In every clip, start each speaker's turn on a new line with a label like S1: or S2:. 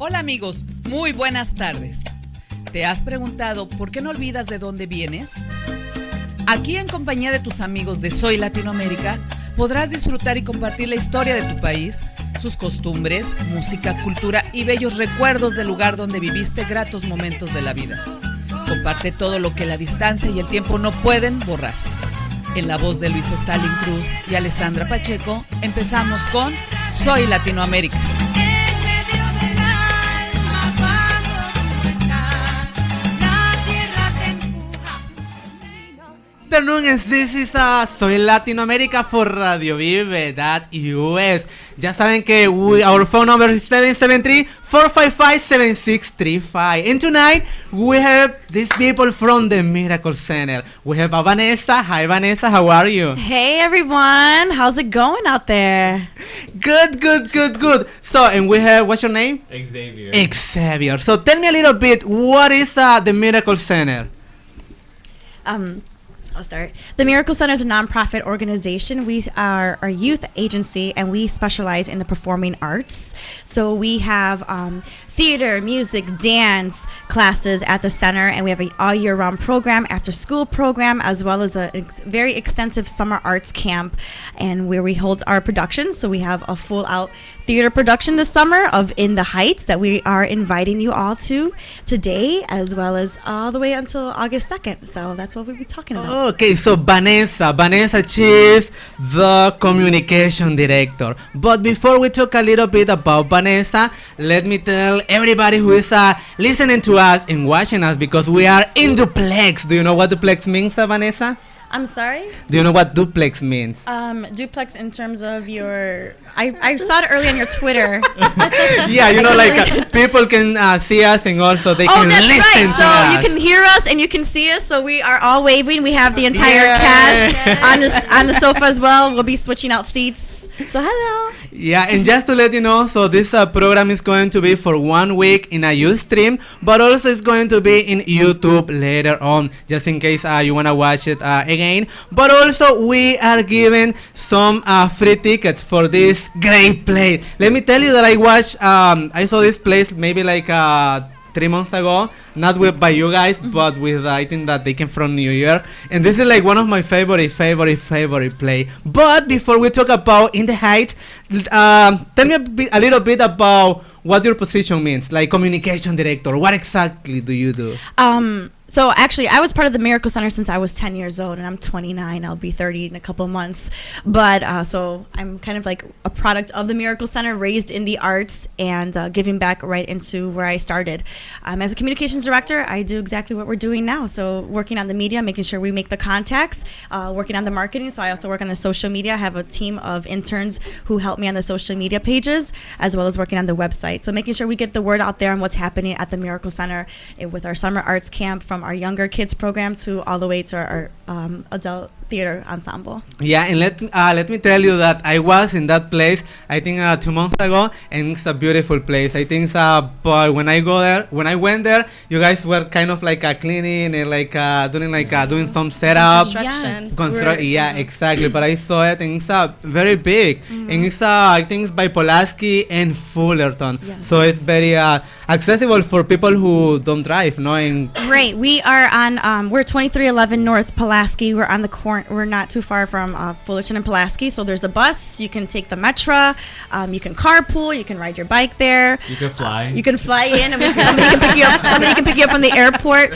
S1: Hola amigos, muy buenas tardes. ¿Te has preguntado por qué no olvidas de dónde vienes? Aquí en compañía de tus amigos de Soy Latinoamérica podrás disfrutar y compartir la historia de tu país, sus costumbres, música, cultura y bellos recuerdos del lugar donde viviste gratos momentos de la vida. Comparte todo lo que la distancia y el tiempo no pueden borrar. En la voz de Luis Stalin Cruz y Alessandra Pacheco, empezamos con Soy Latinoamérica.
S2: Afternoon, this is Soy Latinoamérica for Radio Vive.us. Ya saben que our phone number is 773-455-7635. And tonight we have these people from the Miracle Center. We have Vanessa. Hi Vanessa, how are you?
S3: Hey everyone, how's it going out there?
S2: Good. So, and we have, what's your name?
S4: Xavier.
S2: So tell me a little bit, what is the Miracle Center?
S3: I'll start. The Miracle Center is a nonprofit organization. We are a youth agency and we specialize in the performing arts. So we have theater, music, dance classes at the center, and we have an all year round program, after school program, as well as a very extensive summer arts camp, and where we hold our productions. So we have a full out theater production this summer of In the Heights that we are inviting you all to today, as well as all the way until August 2nd. So that's what we'll be talking about.
S2: Okay, so Vanessa, she is the communication director. But before we talk a little bit about Vanessa, let me tell everybody who is listening to us and watching us, because we are in duplex. Do you know what duplex means, Vanessa?
S3: I'm sorry?
S2: Do you know what duplex means?
S3: Duplex in terms of your... I saw it early on your Twitter.
S2: Yeah, you know, like people can see us and also they can listen
S3: right.
S2: to
S3: So
S2: us.
S3: you can hear us and you can see us. So we are all waving. We have the entire cast on the sofa as well. We'll be switching out seats. So hello.
S2: Yeah, and just to let you know, so this program is going to be for 1 week in a Ustream, but also it's going to be in YouTube later on, just in case you want to watch it again. But also we are giving some free tickets for this great play. Let me tell you that I watched, I saw this place maybe like 3 months ago, not by you guys, but with I think that they came from New York, and this is like one of my favorite play. But before we talk about In the Heights, tell me a little bit about what your position means, like communication director. What exactly do you do?
S3: So actually, I was part of the Miracle Center since I was 10 years old, and I'm 29. I'll be 30 in a couple of months. But so I'm kind of like a product of the Miracle Center, raised in the arts and giving back right into where I started. As a communications director, I do exactly what we're doing now. So working on the media, making sure we make the contacts, working on the marketing. So I also work on the social media. I have a team of interns who help me on the social media pages, as well as working on the website. So making sure we get the word out there on what's happening at the Miracle Center with our summer arts camp, from our younger kids program to all the way to our adult theater ensemble.
S2: Yeah, and let me tell you that I was in that place I think 2 months ago, and it's a beautiful place. I think but when I went there, you guys were kind of like cleaning and like doing some setup.
S3: Yes.
S2: Yeah, exactly. But I saw it, and it's very big, and it's I think it's by Pulaski and Fullerton.
S3: Yes.
S2: So it's very accessible for people who don't drive, no? And
S3: Great. We are on, we're 2311 North Pulaski. We're on the corner. We're not too far from Fullerton and Pulaski. So there's a bus. You can take the Metro. You can carpool. You can ride your bike there.
S4: You can fly.
S3: You can fly in, and somebody can pick you up. Somebody can pick you up from the airport.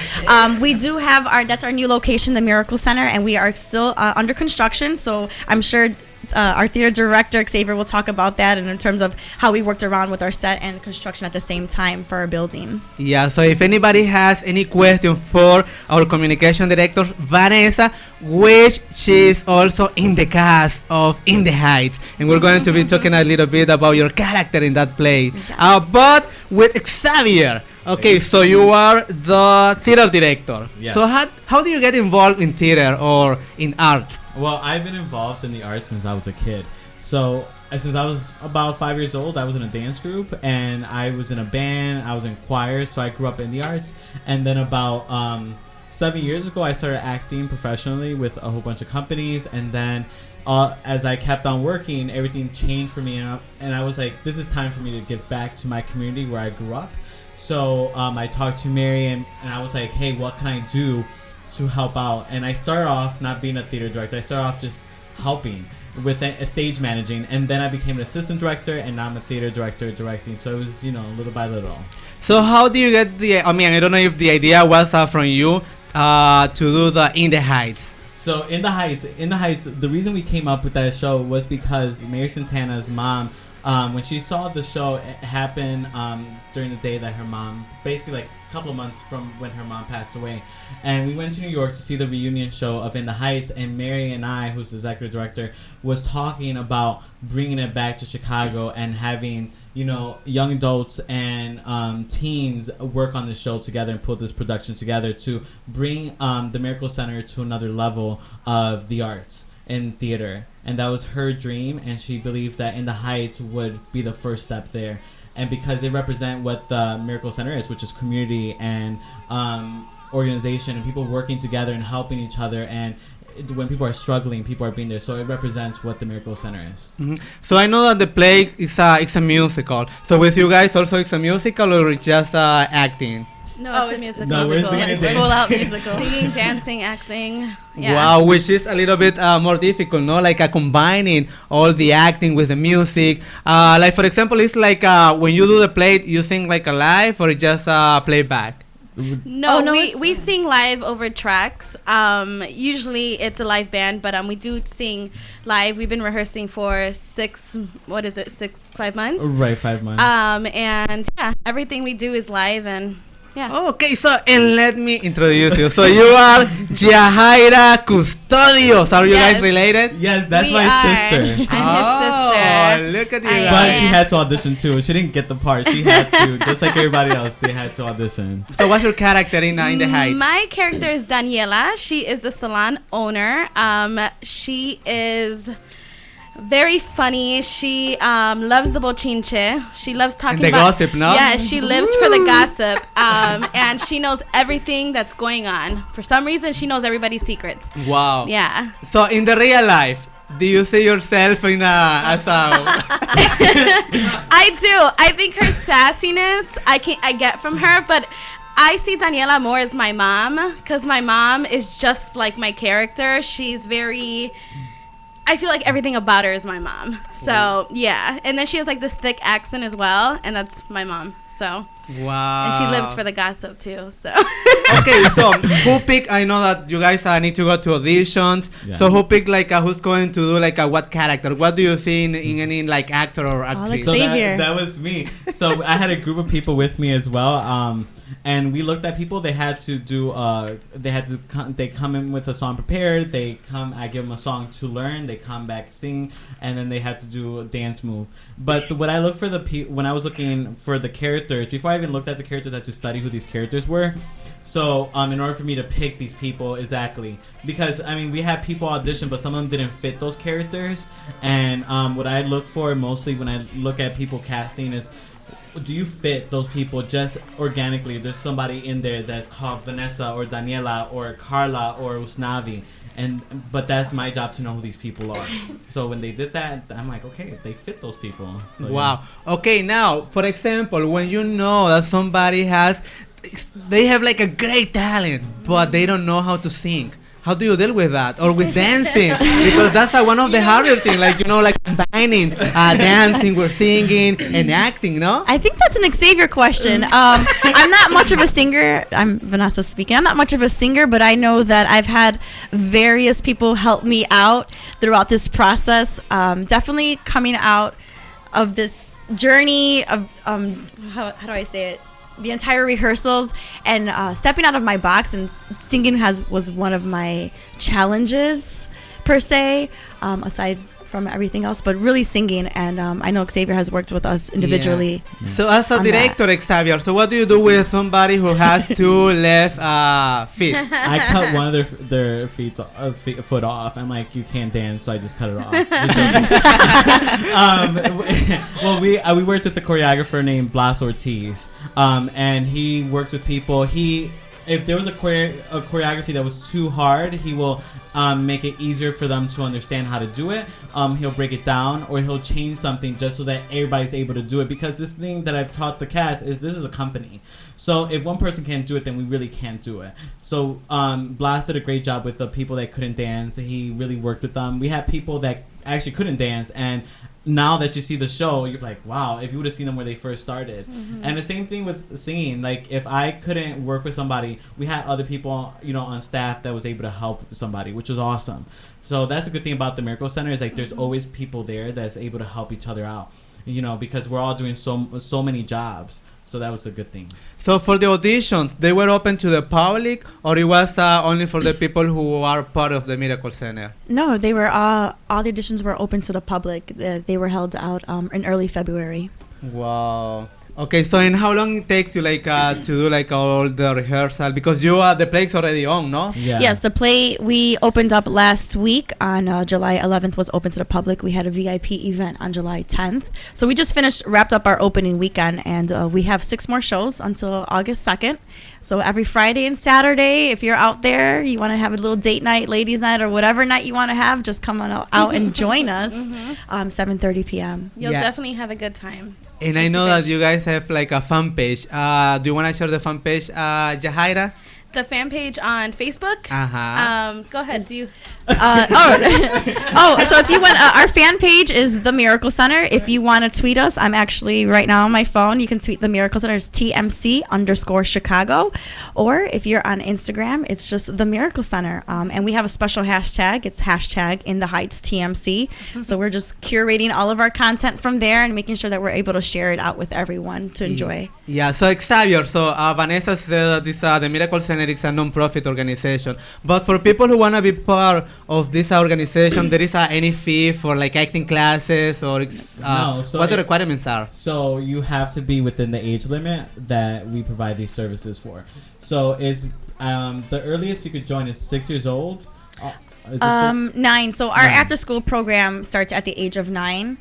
S3: We do have that's our new location, the Miracle Center, and we are still under construction. So I'm sure our theater director Xavier will talk about that, and in terms of how we worked around with our set and construction at the same time for our building.
S2: Yeah, so if anybody has any question for our communication director Vanessa, which she's also in the cast of In the Heights, and we're going to be talking a little bit about your character in that play.
S3: Yes.
S2: But with Xavier. Okay, so you are the theater director.
S4: Yes.
S2: So how do you get involved in theater or in arts?
S4: Well, I've been involved in the arts since I was a kid. So since I was about 5 years old, I was in a dance group, and I was in a band. I was in choir, so I grew up in the arts. And then about 7 years ago, I started acting professionally with a whole bunch of companies, and then as I kept on working, everything changed for me, and I was like, this is time for me to give back to my community where I grew up. So I talked to Mary, and I was like, hey, what can I do to help out? And I started off not being a theater director. I started off just helping with a stage managing, and then I became an assistant director, and now I'm a theater director directing. So it was, little by little.
S2: So how do you get I don't know if the idea was from you to do the In the Heights.
S4: So In the Heights, the reason we came up with that show was because Mary Santana's mom, when she saw the show, it happened during the day that her mom, basically like a couple of months from when her mom passed away. And we went to New York to see the reunion show of In the Heights, and Mary and I, who's the executive director, was talking about bringing it back to Chicago and having, young adults and teens work on the show together and put this production together to bring the Miracle Center to another level of the arts in theater. And that was her dream, and she believed that In the Heights would be the first step there. And because they represent what the Miracle Center is, which is community and organization and people working together and helping each other, and when people are struggling, people are being there. So it represents what the Miracle Center is.
S2: Mm-hmm. So I know that the play is it's a musical. So with you guys also it's a musical or just acting?
S5: No, it's a musical.
S4: No,
S3: It's full out musical.
S5: Singing, dancing, acting. Yeah.
S2: Wow, which is a little bit more difficult, no? Like combining all the acting with the music. Like for example, it's like when you do the play, you sing like a live or just playback?
S5: No,
S3: no,
S5: we sing live over tracks. Usually it's a live band, but we do sing live. We've been rehearsing for 5 months?
S4: Right, 5 months.
S5: And yeah, everything we do is live, and yeah.
S2: Okay, so and let me introduce you. So you are Jahaira Custodios. Are you guys related?
S4: Yes, that's
S5: We
S4: my
S5: are.
S4: sister.
S5: I'm his sister.
S2: Look at you
S5: I
S2: guys.
S4: But
S5: am.
S4: she had to audition too. She didn't get the part. She had to, just like everybody else, they had to audition.
S2: So what's your character in the Heights?
S5: My character is Daniela. She is the salon owner. She is very funny. She loves the bochinche. She loves talking
S2: And the
S5: about
S2: gossip, no?
S5: Yes, she lives for the gossip. And she knows everything that's going on. For some reason, she knows everybody's secrets.
S2: Wow.
S5: Yeah.
S2: So in the real life, do you see yourself in as a
S5: I do. I think her sassiness I get from her, but I see Daniela more as my mom, because my mom is just like my character. She's very, I feel like everything about her is my mom. So yeah, and then she has like this thick accent as well, and that's my mom. So
S2: wow.
S5: and she lives for the gossip too. So
S2: Okay, so who picked? I know that you guys need to go to auditions.
S4: Yeah.
S2: So who picked like who's going to do like what character? What do you see in any like actor or actress?
S4: So
S3: Xavier.
S4: that was me. So I had a group of people with me as well. And we looked at people. They had to do. They come in with a song prepared. They come. I give them a song to learn. They come back, sing, and then they had to do a dance move. But what I look for when I was looking for the characters, before I even looked at the characters, I had to study who these characters were. So in order for me to pick these people exactly, because I mean we had people audition, but some of them didn't fit those characters. And what I look for mostly when I look at people casting is, do you fit those people just organically? There's somebody in there that's called Vanessa or Daniela or Carla or Usnavi, but that's my job to know who these people are. So when they did that, I'm like, okay, they fit those people. So,
S2: Wow. Okay, now for example, when you know that somebody they have like a great talent, but they don't know how to sing. How do you deal with that? Or with dancing? Because that's one of the harder things, like, like combining dancing with singing and acting, no?
S3: I think that's an Xavier question. I'm not much of a singer. I'm Vanessa speaking. I'm not much of a singer, but I know that I've had various people help me out throughout this process. Definitely coming out of this journey of, how do I say it? The entire rehearsals and stepping out of my box and singing was one of my challenges per se, aside from everything else, but really singing. And I know Xavier has worked with us individually.
S2: Yeah. So as a director, Xavier, so what do you do with somebody who has two left feet?
S4: I cut one of their foot off. I'm like, you can't dance, so I just cut it off. Well, we worked with a choreographer named Blas Ortiz, and he worked with people. if there was a choreography that was too hard, he will make it easier for them to understand how to do it. He'll break it down, or he'll change something just so that everybody's able to do it. Because this thing that I've taught the cast is this is a company. So if one person can't do it, then we really can't do it. So Blas did a great job with the people that couldn't dance. He really worked with them. We had people that actually couldn't dance, and now that you see the show, you're like, wow, if you would have seen them where they first started. And the same thing with singing. Like, if I couldn't work with somebody, we had other people, on staff that was able to help somebody, which was awesome. So that's a good thing about the Miracle Center is like there's always people there that's able to help each other out, because we're all doing so many jobs. So that was a good thing.
S2: So for the auditions, they were open to the public, or it was only for the people who are part of the Miracle Center?
S3: No, they were all the auditions were open to the public. They were held out in early February.
S2: Wow. Okay, so in how long it takes you to do all the rehearsal? Because the play's already on, no?
S4: Yeah.
S3: Yes, the play we opened up last week on July 11th was open to the public. We had a VIP event on July 10th. So we just wrapped up our opening weekend, and we have 6 more shows until August 2nd. So every Friday and Saturday, if you're out there, you want to have a little date night, ladies night, or whatever night you want to have, just come on out and join us 7:30 p.m.
S5: You'll definitely have a good time.
S2: And I know that you guys have a fan page. Do you want to share the fan page, Jahaira?
S5: The fan page on Facebook. Go ahead. Do you?
S3: So if you want, our fan page is The Miracle Center. If you want to tweet us, I'm actually right now on my phone. You can tweet The Miracle Center. It's TMC_Chicago. Or if you're on Instagram, it's just The Miracle Center. And we have a special hashtag. It's #InTheHeightsTMC. So we're just curating all of our content from there and making sure that we're able to share it out with everyone to enjoy.
S2: Yeah, so Xavier, Vanessa said that the Miracle Center is a non-profit organization. But for people who want to be part of this organization, there is any fee for acting classes, or
S4: no, so
S2: what the requirements are?
S4: So you have to be within the age limit that we provide these services for. So is the earliest you could join is 6 years old?
S3: 9. So our after-school program starts at the age of 9.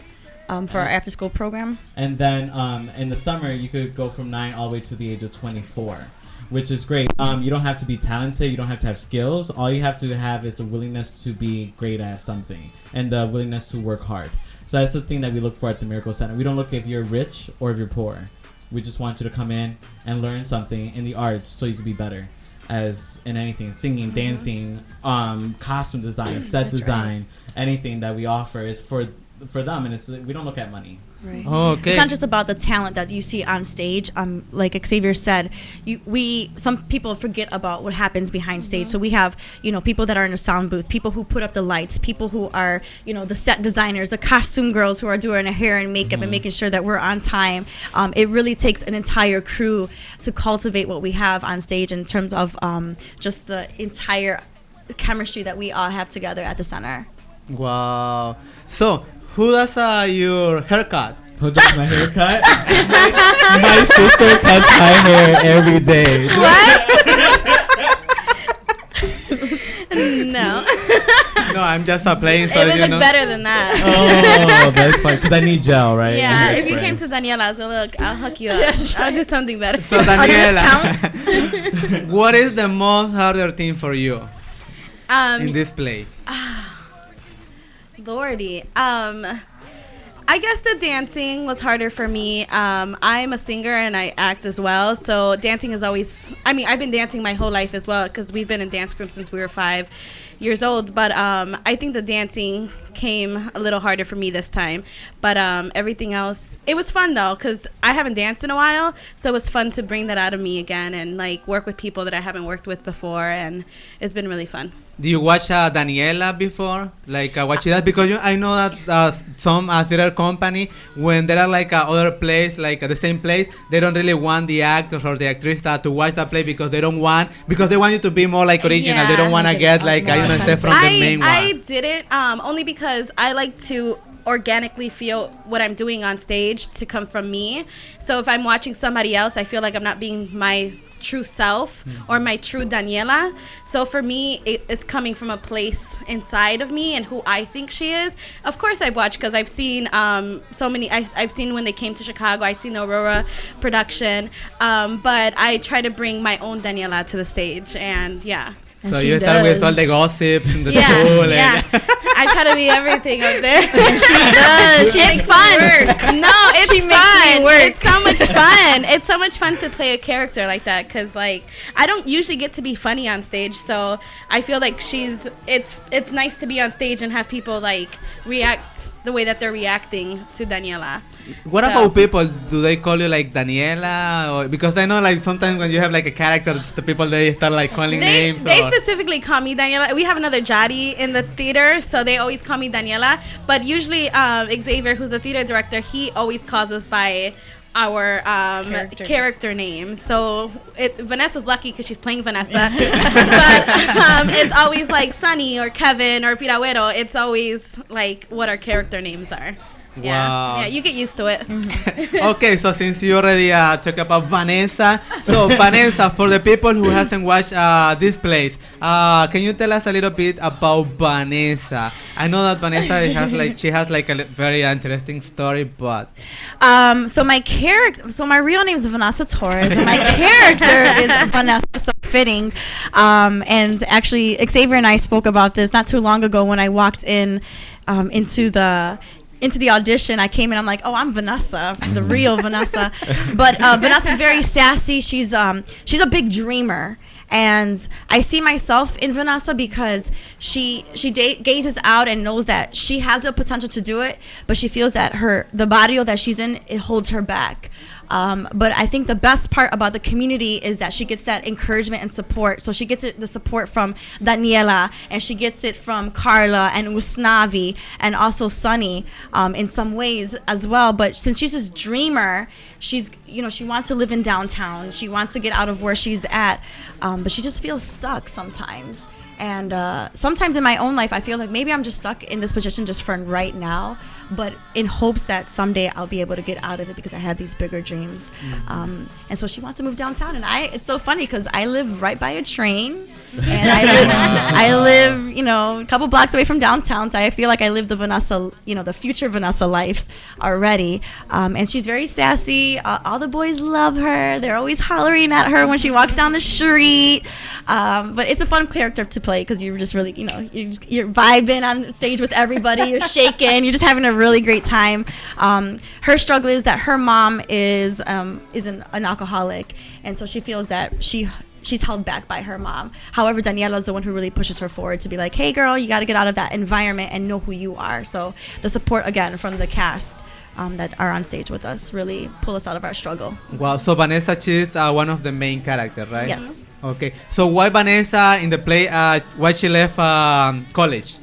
S3: For our after-school program.
S4: And then in the summer, you could go from 9 all the way to the age of 24, which is great. You don't have to be talented. You don't have to have skills. All you have to have is the willingness to be great at something and the willingness to work hard. So that's the thing that we look for at the Miracle Center. We don't look if you're rich or if you're poor. We just want you to come in and learn something in the arts so you can be better as in anything, singing, dancing, costume design, set design, anything that we offer is for them, and we don't look at money.
S3: Right.
S2: Oh, okay.
S3: It's not just about the talent that you see on stage. Like Xavier said, some people forget about what happens behind stage. So we have, people that are in a sound booth, people who put up the lights, people who are, the set designers, the costume girls who are doing our hair and makeup and making sure that we're on time. It really takes an entire crew to cultivate what we have on stage in terms of just the entire chemistry that we all have together at the center.
S2: Wow. So, who does your haircut?
S4: Who does my haircut? my sister cuts my hair every day.
S5: What? No.
S2: No, I'm just playing. So
S5: It would look better than that.
S4: Oh, that's fine. Because I need gel, right?
S5: Yeah, if you came to Daniela, I was like, look, I'll hook you up. I'll do something better.
S2: So, Daniela, what is the most harder thing for you in this play?
S5: Lordy. I guess the dancing was harder for me. I'm a singer and I act as well. So dancing is always, I've been dancing my whole life as well because we've been in dance groups since we were 5 years old. But I think the dancing came a little harder for me this time. But everything else, it was fun though because I haven't danced in a while. So it was fun to bring that out of me again and work with people that I haven't worked with before. And it's been really fun.
S2: Do you watch Daniela before? Watch that? Because I know that some theater company, when there are other plays, the same place, they don't really want the actors or the actress to watch that play because they want you to be more original.
S5: Yeah,
S2: they don't want to get step from the main one.
S5: I didn't, only because I like to organically feel what I'm doing on stage to come from me. So if I'm watching somebody else, I feel like I'm not being my true self or my true Daniela. So for me, it's coming from a place inside of me and who I think she is. Of course I've watched, because I've seen so many. I've seen when they came to Chicago. I've seen the Aurora production, but I try to bring my own Daniela to the stage, and yeah.
S3: And
S2: so
S3: she
S2: you start with all the
S3: does.
S2: gossips in the
S5: Yeah,
S2: school.
S5: yeah.
S2: And
S5: I try to be everything up there.
S3: She does. She
S5: It's
S3: makes
S5: fun.
S3: me work.
S5: No, it's
S3: She
S5: fun.
S3: makes me work.
S5: It's so much fun. It's so much fun to play a character like that, because like I don't usually get to be funny on stage, so I feel like it's nice to be on stage and have people like react the way that they're reacting to Daniela.
S2: what
S5: So-
S2: about people? Do they call you like Daniela? Or, because I know like sometimes when you have like a character, the people they start like calling
S5: They
S2: names.
S5: they
S2: or-
S5: specifically call me Daniela. We have another Jadi in the theater, so they always call me Daniela. But usually Xavier, who's the theater director, he always calls us by our character name. So Vanessa's lucky because she's playing Vanessa. But it's always like Sunny or Kevin or Piraguero. It's always like what our character names are.
S2: Wow.
S5: Yeah, you get used to it.
S2: Okay, so since you already talked about Vanessa, so Vanessa, for the people who hasn't watched this place, can you tell us a little bit about Vanessa? I know that Vanessa has like a very interesting story, but
S3: So my real name is Vanessa Torres, and my character is Vanessa. So fitting. And actually, Xavier and I spoke about this not too long ago when I walked in into the audition. I came in, I'm like, oh, I'm Vanessa, the real Vanessa. But Vanessa's very sassy. She's a big dreamer. And I see myself in Vanessa because she gazes out and knows that she has the potential to do it, but she feels that the barrio that she's in, it holds her back. But I think the best part about the community is that she gets that encouragement and support. So she gets the support from Daniela, and she gets it from Carla and Usnavi, and also Sunny in some ways as well. But since she's this dreamer, she wants to live in downtown. She wants to get out of where she's at, but she just feels stuck sometimes. And sometimes in my own life, I feel like maybe I'm just stuck in this position just for right now, but in hopes that someday I'll be able to get out of it because I have these bigger dreams. And so she wants to move downtown. And it's so funny because I live right by a train. And I live, a couple blocks away from downtown. So I feel like I live the Vanessa, the future Vanessa life already. And she's very sassy. All the boys love her. They're always hollering at her when she walks down the street. But it's a fun character to play because you're just really, you're vibing on stage with everybody. You're shaking. You're just having a really great time. Her struggle is that her mom is an alcoholic. And so she feels that she's held back by her mom. However, Daniela is the one who really pushes her forward to be like, hey, girl, you got to get out of that environment and know who you are. So the support, again, from the cast that are on stage with us really pull us out of our struggle.
S2: wow. So Vanessa, she's one of the main characters, right?
S3: Yes.
S2: Okay. So why Vanessa in the play? Why she left college?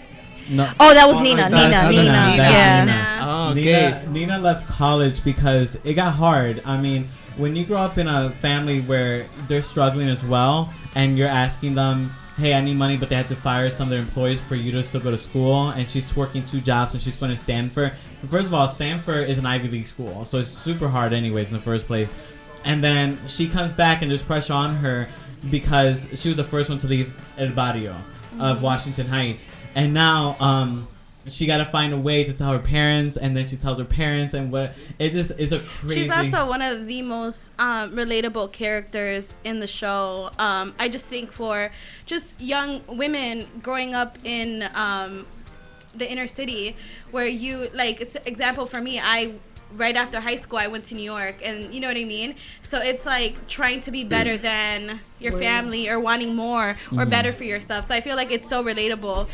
S4: No.
S3: Oh, that was Nina.
S4: that's
S3: Nina.
S4: Nina.
S3: Yeah.
S5: Nina.
S2: Oh, okay.
S4: Nina left college because it got hard. I mean, when you grow up in a family where they're struggling as well, and you're asking them, hey, I need money, but they had to fire some of their employees for you to still go to school, and she's working 2 jobs, and she's going to Stanford. First of all, Stanford is an Ivy League school, so it's super hard anyways in the first place. And then she comes back, and there's pressure on her because she was the first one to leave El Barrio of Washington Heights. And now she got to find a way to tell her parents, and then she tells her parents, and what it just is a crazy.
S5: She's also one of the most relatable characters in the show. I just think for just young women growing up in the inner city, where you like example for me, right after high school I went to New York, and you know what I mean. So it's like trying to be better than your family or wanting more or better for yourself. So I feel like it's so relatable.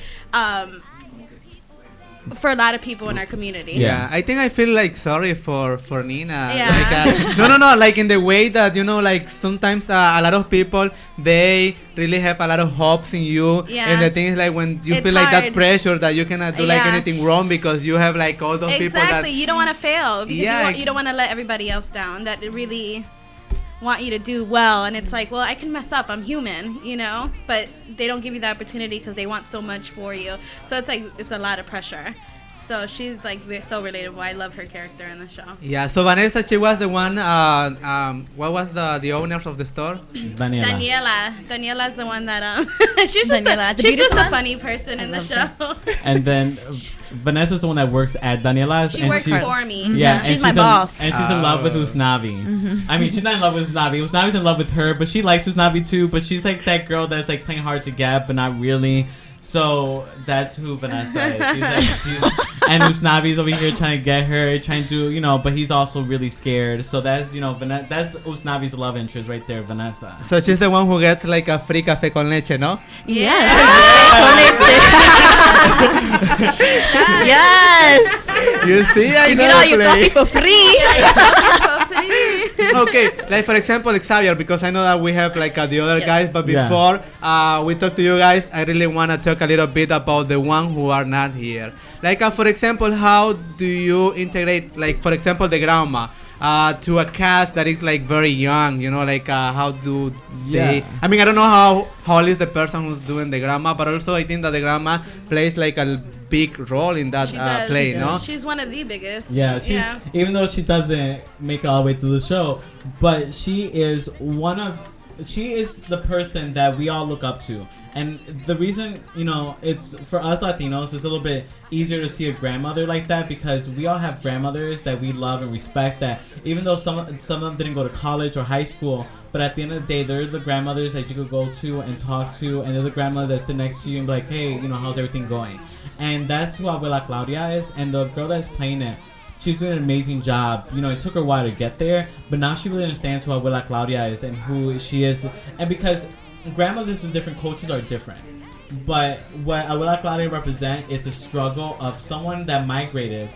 S5: For a lot of people in our community.
S2: Yeah, I think I feel like sorry for Nina.
S5: Yeah.
S2: Like, no, like in the way that like sometimes a lot of people they really have a lot of hopes in you,
S5: Yeah.
S2: and the thing is like when you
S5: It's
S2: feel like that
S5: hard.
S2: pressure that you cannot do like
S5: Yeah.
S2: anything wrong because you have like all those people that
S5: Exactly. You don't want to fail because
S2: Yeah,
S5: you don't want to let everybody else down that really want you to do well. And it's like, well, I can mess up. I'm human, but they don't give you the opportunity because they want so much for you. So it's like it's a lot of pressure. So she's like so relatable. I love her character in the show.
S2: Yeah, so Vanessa, she was the one, what was the owners of the store?
S5: Daniela's the one that she's
S3: Daniela,
S5: she's just a funny person in the show.
S4: And then Vanessa's the one that works at Daniela's.
S5: She
S4: and
S5: works
S4: she's,
S5: for me.
S4: Yeah,
S3: She's my boss.
S4: And she's in love with Usnavi. I mean, she's not in love with Usnavi. Usnavi's in love with her, but she likes Usnavi too. But she's like that girl that's like playing hard to get, but not really. So that's who Vanessa is. She's and Usnavi's over here trying to get her, trying to but he's also really scared. So that's that's Usnavi's love interest right there, Vanessa.
S2: So she's the one who gets like a free café con leche, no?
S3: Yes. Yes.
S2: You see, I
S3: You
S2: know
S3: get all your
S2: play.
S3: coffee for free.
S2: Okay, like for example, Xavier, because I know that we have like the other
S3: Yes.
S2: guys, but
S4: Yeah.
S2: before we talk to you guys, I really want to talk a little bit about the one who are not here. Like for example, how do you integrate, like for example, the grandma to a cast that is like very young? Like how do they?
S4: Yeah.
S2: I mean, I don't know how old is the person who's doing the grandma, but also I think that the grandma plays like a big role in that
S5: She does.
S2: play,
S3: She
S2: no?
S3: does.
S5: She's one of the biggest.
S4: Yeah, she's even though she doesn't make it all the way through the show, but she is the person that we all look up to. And the reason, it's for us Latinos, it's a little bit easier to see a grandmother like that because we all have grandmothers that we love and respect that even though some of them didn't go to college or high school, but at the end of the day, they're the grandmothers that you could go to and talk to, and they're the grandmother that sit next to you and be like, hey, how's everything going? And that's who Abuela Claudia is, and the girl that's playing it, she's doing an amazing job. It took her a while to get there, but now she really understands who Abuela Claudia is and who she is. And because grandmothers in different cultures are different, but what Abuela Claudia represents is a struggle of someone that migrated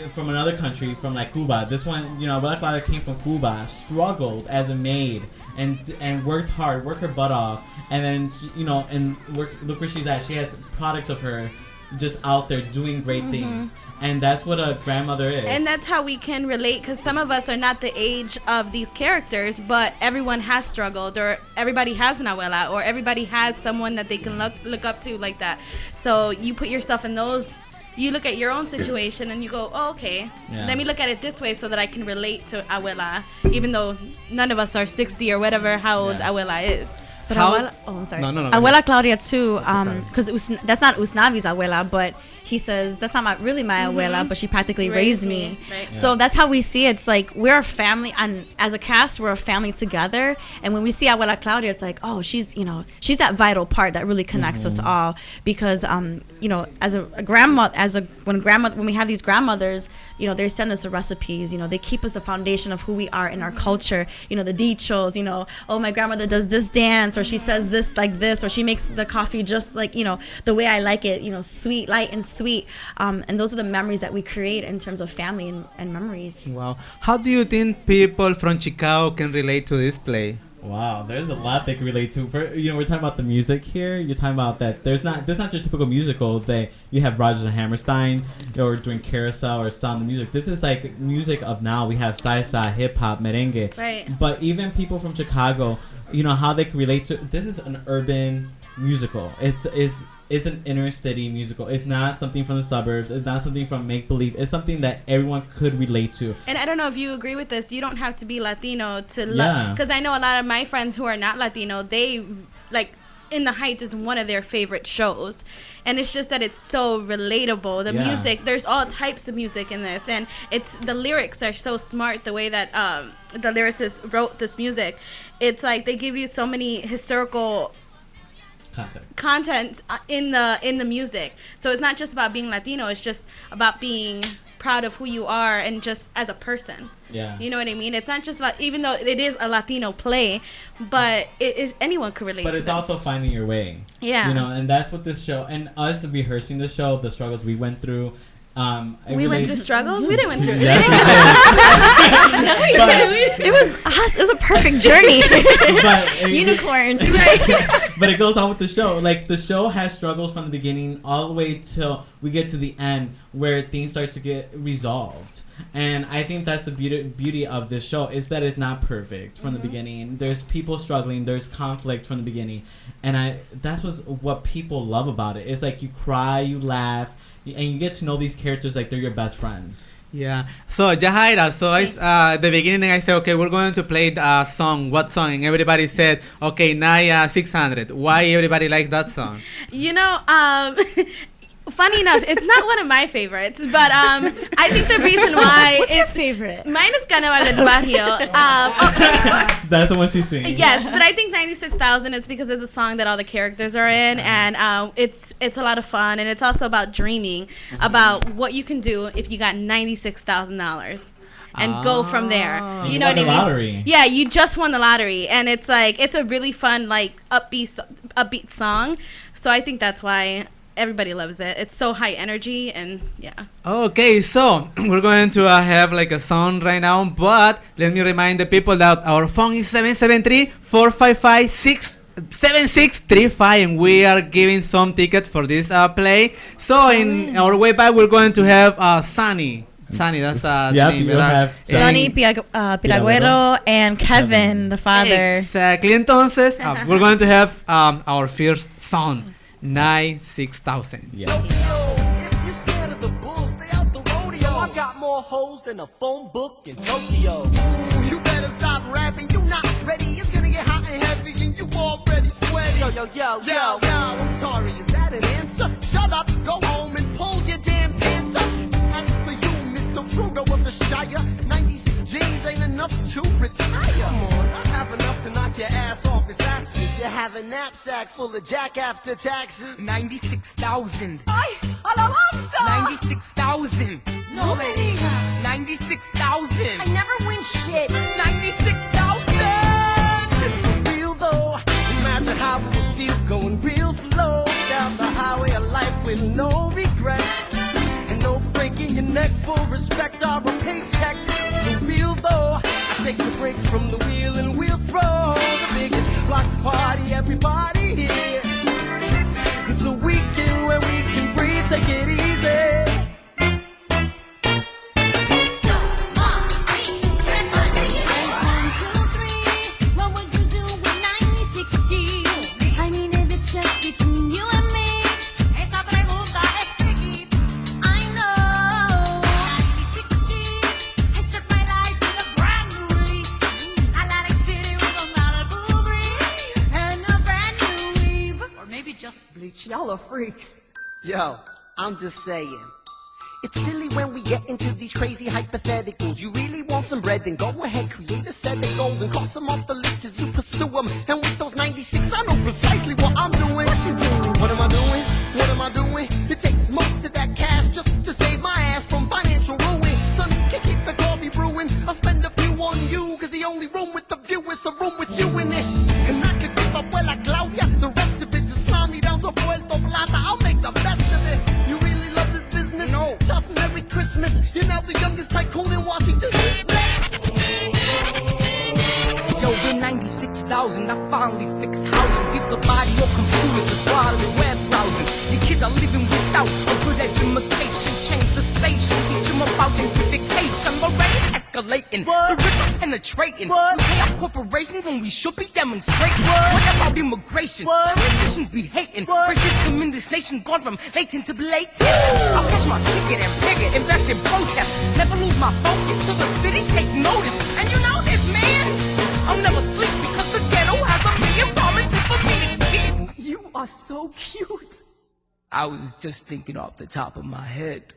S4: from another country, from like Cuba. This one, Abuela Claudia came from Cuba, struggled as a maid, and worked hard, worked her butt off, and then look where she's at. She has products of her just out there doing great things. And that's what a grandmother is.
S5: And that's how we can relate, because some of us are not the age of these characters, but everyone has struggled, or everybody has an abuela, or everybody has someone that they can look up to like that. So you put yourself in those, you look at your own situation and you go, oh, okay, let me look at it this way so that I can relate to abuela, even though none of us are 60 or whatever how old abuela is.
S3: But
S2: How-
S3: I'm sorry.
S2: No,
S3: Abuela Claudia too, because that's not Usnavi's abuela, but he says that's not really my abuela, but she practically raised me.
S5: Right.
S4: Yeah.
S3: So that's how we see it. It's like we're a family, and as a cast, we're a family together. And when we see Abuela Claudia, it's like, oh, she's that vital part that really connects us all. Because as a grandmother, when we have these grandmothers, they send us the recipes. They keep us the foundation of who we are in our culture. The dichos. Oh, my grandmother does this dance, or she says this like this, or she makes the coffee just like the way I like it. Sweet, light, and sweet. And those are the memories that we create in terms of family and memories.
S2: Wow. How do you think people from Chicago can relate to this play?
S4: Wow, there's a lot they can relate to. We're talking about the music here. You're talking about that. There's not your typical musical that you have Rodgers and Hammerstein or doing Carousel or Sound of Music. This is like music of now. We have salsa, hip hop, merengue.
S5: Right.
S4: But even people from Chicago, how they can relate to. This is an urban musical. It's an inner city musical. It's not something from the suburbs. It's not something from make believe. It's something that everyone could relate to.
S5: And I don't know if you agree with this. You don't have to be Latino to love.
S4: Yeah.
S5: Because I know a lot of my friends who are not Latino, they like In the Heights is one of their favorite shows. And it's just that it's so relatable. The music, there's all types of music in this. And the lyrics are so smart the way that the lyricist wrote this music. It's like they give you so many historical content in the music. So it's not just about being Latino, it's just about being proud of who you are and just as a person.
S4: Yeah.
S5: You know what I mean? It's not just like, even though it is a Latino play, but it is, anyone could relate
S4: But
S5: to
S4: it's
S5: them.
S4: also finding your way.
S5: Yeah.
S4: And that's what this show, and us rehearsing the show, the struggles we went through.
S5: We went through struggles? We didn't went through
S4: Yeah.
S3: It was a perfect journey.
S4: But
S3: Unicorns.
S4: But it goes on with the show. Like, the show has struggles from the beginning all the way till we get to the end where things start to get resolved. And I think that's the beauty of this show is that it's not perfect from the beginning. There's people struggling. There's conflict from the beginning. And that's what people love about it. It's like you cry, you laugh, and you get to know these characters like they're your best friends.
S2: Yeah. So, Jahaira, the beginning I said, okay, we're going to play the song. What song? And everybody said, okay, Naya 600. Why everybody likes that song?
S5: You know, funny enough, it's not one of my favorites, but I think the reason why
S3: What's your favorite?
S5: Mine is Carnaval del Barrio.
S4: That's the one she's singing.
S5: Yes, but I think 96,000 is because of the song that all the characters are in, and it's a lot of fun, and it's also about dreaming about what you can do if you got $96,000. And go from there. You know what I mean?
S4: Lottery.
S5: Yeah, you just won the lottery, and it's like it's a really fun, like upbeat song. So I think that's why everybody loves it. It's so high energy, and yeah.
S2: Okay, so we're going to have like a song right now, but let me remind the people that our phone is 773-455-7635, and we are giving some tickets for this play. So in our way back, we're going to have Sunny. Sunny, that's the name.
S4: You have
S3: Sonny Piragüero and Kevin, the father.
S2: Exactly. Entonces, we're going to have our first song, 96,000.
S4: Yeah.
S6: If you're scared of the bulls, stay out the rodeo. I got more hoes than a phone book in Tokyo. Ooh, you better stop rapping. You not ready. It's gonna get hot and heavy, and you already sweaty. Yo, I'm sorry. Is that an answer? Shut up. Go home and pull your damn pants up. As for you, Mr. Frugo of the Shire, 96 G's ain't enough to retire. Come on, I have enough to knock your ass off its axis. You have a knapsack full of jack after taxes.
S7: 96,000.
S6: Ay, alabanza!
S7: 96,000.
S6: No me digas.
S7: 96,000.
S6: I never win shit.
S7: 96,000.
S6: Real though, imagine how it would feel going real slow down the highway of life with no regret. And no breaking your neck for respect or a paycheck. For real though, I take a break from the wheel and we'll throw the biggest block party everybody here. It's a weekend where we can breathe, take it easy.
S7: Just bleach. Y'all are freaks.
S6: Yo, I'm just saying. It's silly when we get into these crazy hypotheticals. You really want some bread, then go ahead, create a set of goals and cross them off the list as you pursue them. And with those 96, I know precisely what I'm doing. What you doing? What am I doing? What am I doing? It takes most of that cash just to save my ass from financial ruin. Sonny can keep the coffee brewing. I'll spend a few on you, cause the only room with the view is a room with you in it. And I could give Abuela Claudia the rest of it. Just fly me down to Puerto Plata, I'll make the best of it. You really love this business?
S7: No.
S6: Tough Merry Christmas. You're now the youngest tycoon in Washington.
S7: Yo, we're 96,000. I finally fix housing. Give the body your computers, the bars, web browsing. Your kids are living without a good education. Change the station, teach them about gentrification. The rate escalating, the rich are penetrating. We pay our corporations when we should be demonstrating. What about immigration? Politicians be hating. Racism in this nation gone from latent to blatant. I'll cash my ticket and picket, invest in protest. Never lose my focus till the city takes notice. And you know this, man, I'll never sleep because the ghetto has a million promises for me to keep. You are so cute. I was just thinking off the top of my head.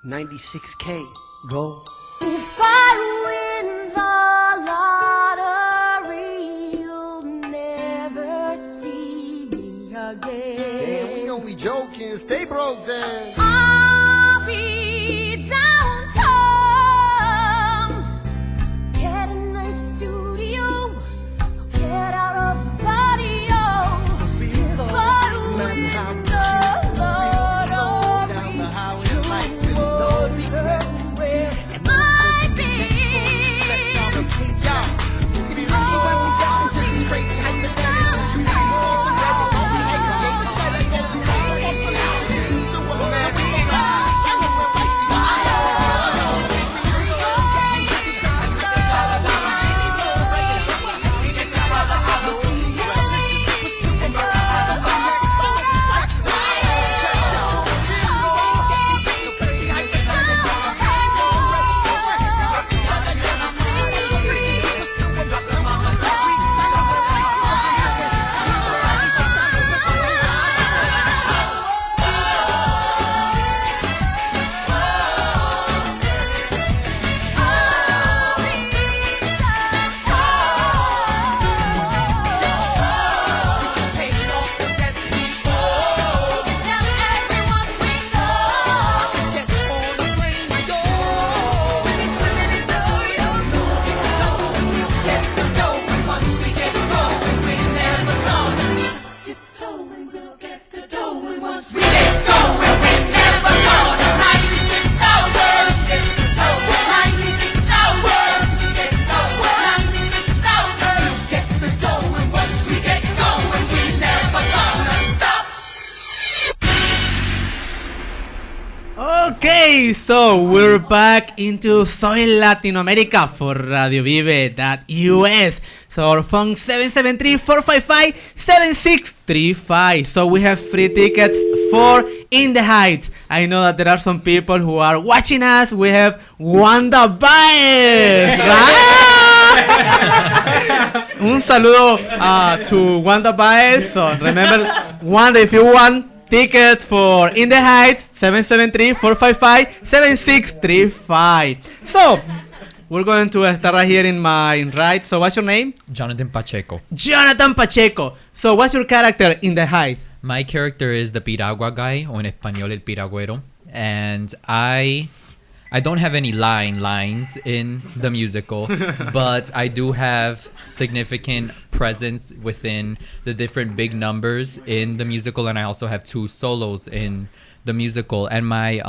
S6: 96K, go.
S8: If I win the lottery, you'll never see me again.
S6: Damn, we only joking. Stay broke then.
S8: I'll be downtown, get in the studio, get out of the patio. If I win the
S6: Crazy hypotheticals.
S2: Okay, so we're back into Soy Latinoamerica for Radio Vive.us. So our phone 773-455-7635. So we have free tickets for In the Heights. I know that there are some people who are watching us. We have Wanda Baez, right? Un saludo to Wanda Baez. So remember, Wanda, if you want tickets for In the Heights, 773-455-7635. So, we're going to start right here in my right. So, what's your name?
S9: Jonathan Pacheco.
S2: Jonathan Pacheco. So, what's your character in the Heights?
S9: My character is the piragua guy, o en español el piragüero. And I don't have any lines in the musical, but I do have significant presence within the different big numbers in the musical, and I also have 2 solos in the musical. And my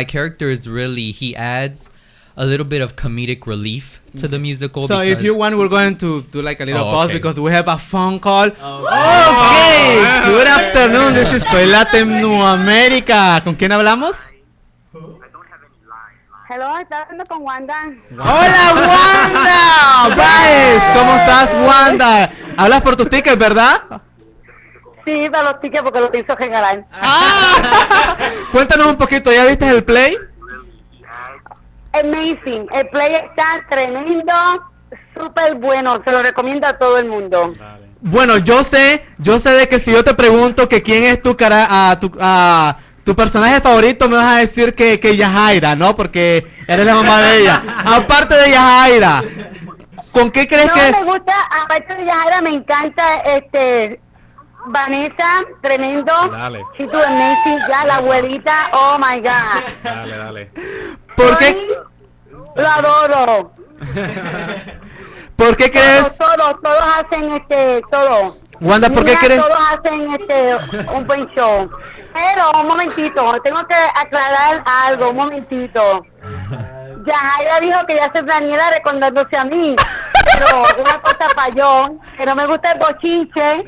S9: character is really, he adds a little bit of comedic relief to the musical.
S2: So if you want, we're going to do like a little pause
S9: okay.
S2: because we have a phone call. Okay, good afternoon. This is Soy Latinoamerica. ¿Con quién hablamos?
S10: Hello, ¿estás hablando con Wanda?
S2: ¡Hola, Wanda! Baez, ¿cómo estás, Wanda? Hablas por tus tickets, ¿verdad?
S10: Sí, para los tickets porque los pienso regalar.
S2: Cuéntanos un poquito, ¿ya viste el play?
S10: Amazing, el play está tremendo, súper bueno, se lo recomiendo a todo el mundo.
S2: Bueno, yo sé de que si yo te pregunto que quién es tu personaje favorito, me vas a decir que Yajaira, ¿no? Porque eres la mamá de ella. Aparte de Yajaira, ¿con qué crees que...?
S10: No, me gusta, aparte de Yajaira, me encanta, Vanessa, tremendo.
S11: Dale.
S10: She's doing amazing, ya, la abuelita, oh my God.
S11: Dale.
S2: ¿Por qué?
S10: Lo adoro.
S2: ¿Por qué crees?
S10: Todos hacen, todo.
S2: Wanda, ¿por qué
S10: Mira,
S2: crees?
S10: todos hacen un buen show. Pero, un momentito, tengo que aclarar algo, un momentito. Yajaira dijo que ya se Daniela recordándose a mí. Pero una cosa falló, que no me gusta el bochinche.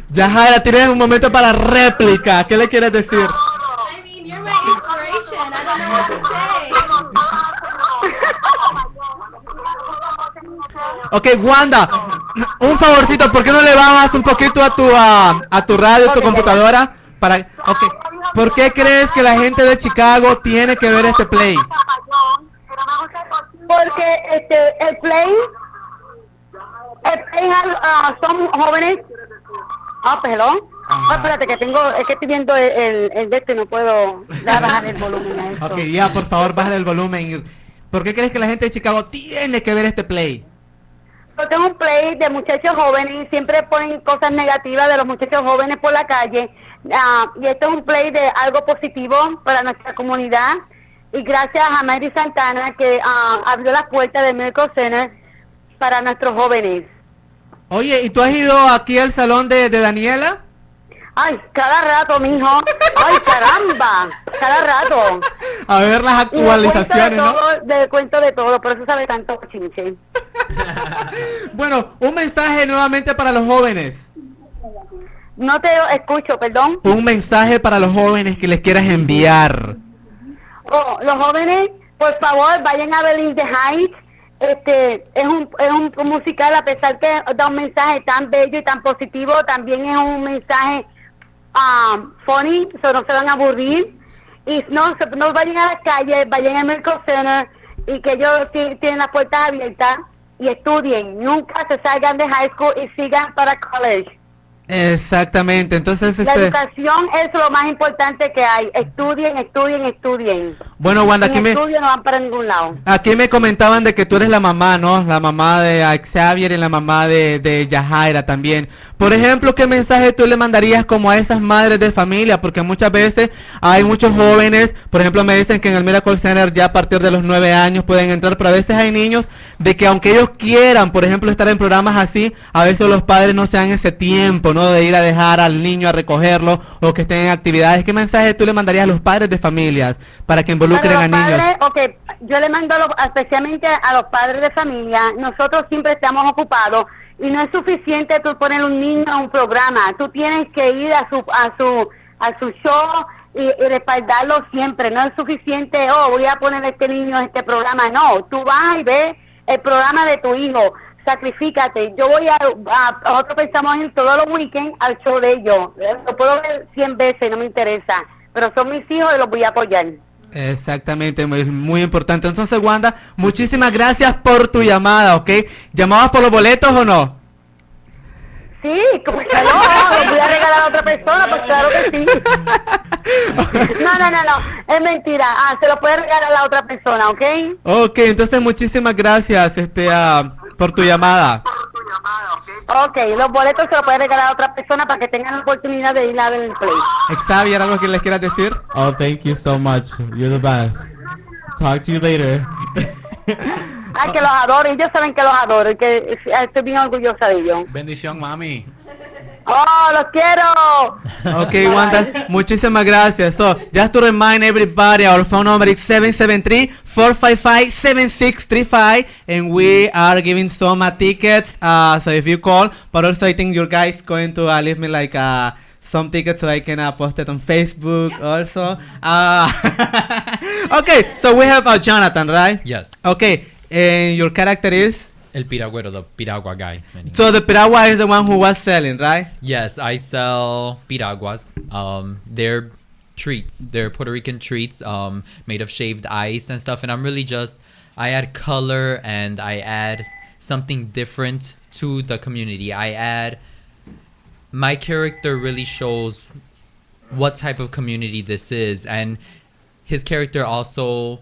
S2: Yajaira, tienes un momento para réplica. ¿Qué le quieres decir?
S5: I mean, you're my inspiration. I don't know what to say.
S2: Ok, Wanda, un favorcito, ¿por qué no le bajas un poquito a tu radio, a tu computadora? Okay. ¿Por qué crees que la gente de Chicago tiene que ver este play?
S10: Porque el play son jóvenes. Perdón. Espérate que es que estoy viendo el de no puedo bajar el volumen a esto.
S2: Ok, ya, por favor, baja el volumen. ¿Por qué crees que la gente de Chicago tiene que ver este play?
S10: Porque es un play de muchachos jóvenes y siempre ponen cosas negativas de los muchachos jóvenes por la calle. Y esto es un play de algo positivo para nuestra comunidad. Y gracias a Mary Santana que abrió las puertas del Medical Center para nuestros jóvenes.
S2: Oye, ¿y tú has ido aquí al salón de Daniela?
S10: Ay, cada rato, mijo. Ay, caramba. Cada rato.
S2: A ver las actualizaciones, ¿no?
S10: Cuento de todo, por eso sabe tanto chinche.
S2: Bueno, un mensaje nuevamente para los jóvenes.
S10: No te escucho, perdón.
S2: Un mensaje para los jóvenes que les quieras enviar.
S10: Los jóvenes, por favor, vayan a ver In the Heights. Es un musical, a pesar que da un mensaje tan bello y tan positivo, también es un mensaje funny, no se van a aburrir. Y no vayan a la calle, vayan al Medical Center y que ellos tienen las puertas abiertas y estudien. Nunca se salgan de high school y sigan para college.
S2: Exactamente, entonces
S10: la educación es lo más importante que hay. Estudien.
S2: Bueno, Wanda,
S10: sin estudio no van para ningún lado.
S2: Aquí me comentaban de que tú eres la mamá, ¿no? La mamá de Xavier y la mamá de Yajaira también. Por ejemplo, ¿qué mensaje tú le mandarías como a esas madres de familia? Porque muchas veces hay muchos jóvenes, por ejemplo, me dicen que en el Miracle Center ya a partir de los 9 años pueden entrar, pero a veces hay niños de que aunque ellos quieran, por ejemplo, estar en programas así, a veces los padres no se dan ese tiempo, ¿no? De ir a dejar al niño a recogerlo o que estén en actividades. ¿Qué mensaje tú le mandarías a los padres de familias para que involucren a niños?
S10: Okay, yo le mando especialmente a los padres de familia. Nosotros siempre estamos ocupados y no es suficiente tú poner un niño a un programa. Tú tienes que ir a su show y respaldarlo siempre. No es suficiente, voy a poner a este niño en este programa. No, tú vas y ves el programa de tu hijo. Sacrifícate. Yo voy nosotros pensamos ir todos los weekends al show de ellos. Lo puedo ver 100 veces, no me interesa. Pero son mis hijos y los voy a apoyar.
S2: Exactamente, muy, muy importante. Entonces, Wanda, muchísimas gracias por tu llamada, ¿ok? ¿Llamabas por los boletos o no?
S10: Sí, como que no, los voy a regalar a otra persona, pues claro que sí. No, es mentira. Se lo puede regalar a la otra persona, ¿ok?
S2: Ok, entonces muchísimas gracias, por tu llamada.
S10: Ok, los boletos se los puede regalar a otra persona para que tengan la oportunidad de ir a ver el play.
S2: Xavier, ¿algo que les quieras decir?
S4: Oh, thank you so much. You're the best. Talk to you later.
S10: Ay, que los adoro, ellos saben que los adoro y que estoy bien orgullosa de ellos.
S11: Bendición, mami.
S10: ¡Oh, los quiero!
S2: Okay, Wanda, muchísimas gracias. So, just to remind everybody, our phone number is 773-455-7635, and we are giving some tickets. So if you call, but also I think your guys going to leave me like some tickets so I can post it on Facebook also. Okay, so we have Jonathan, right?
S9: Yes.
S2: Okay, and your character is?
S9: El piragüero, the piragua guy.
S2: So the piragua is the one who was selling, right?
S9: Yes, I sell piraguas. They're treats. They're Puerto Rican treats made of shaved ice and stuff. And I'm really I add color and I add something different to the community. My character really shows what type of community this is. And his character also,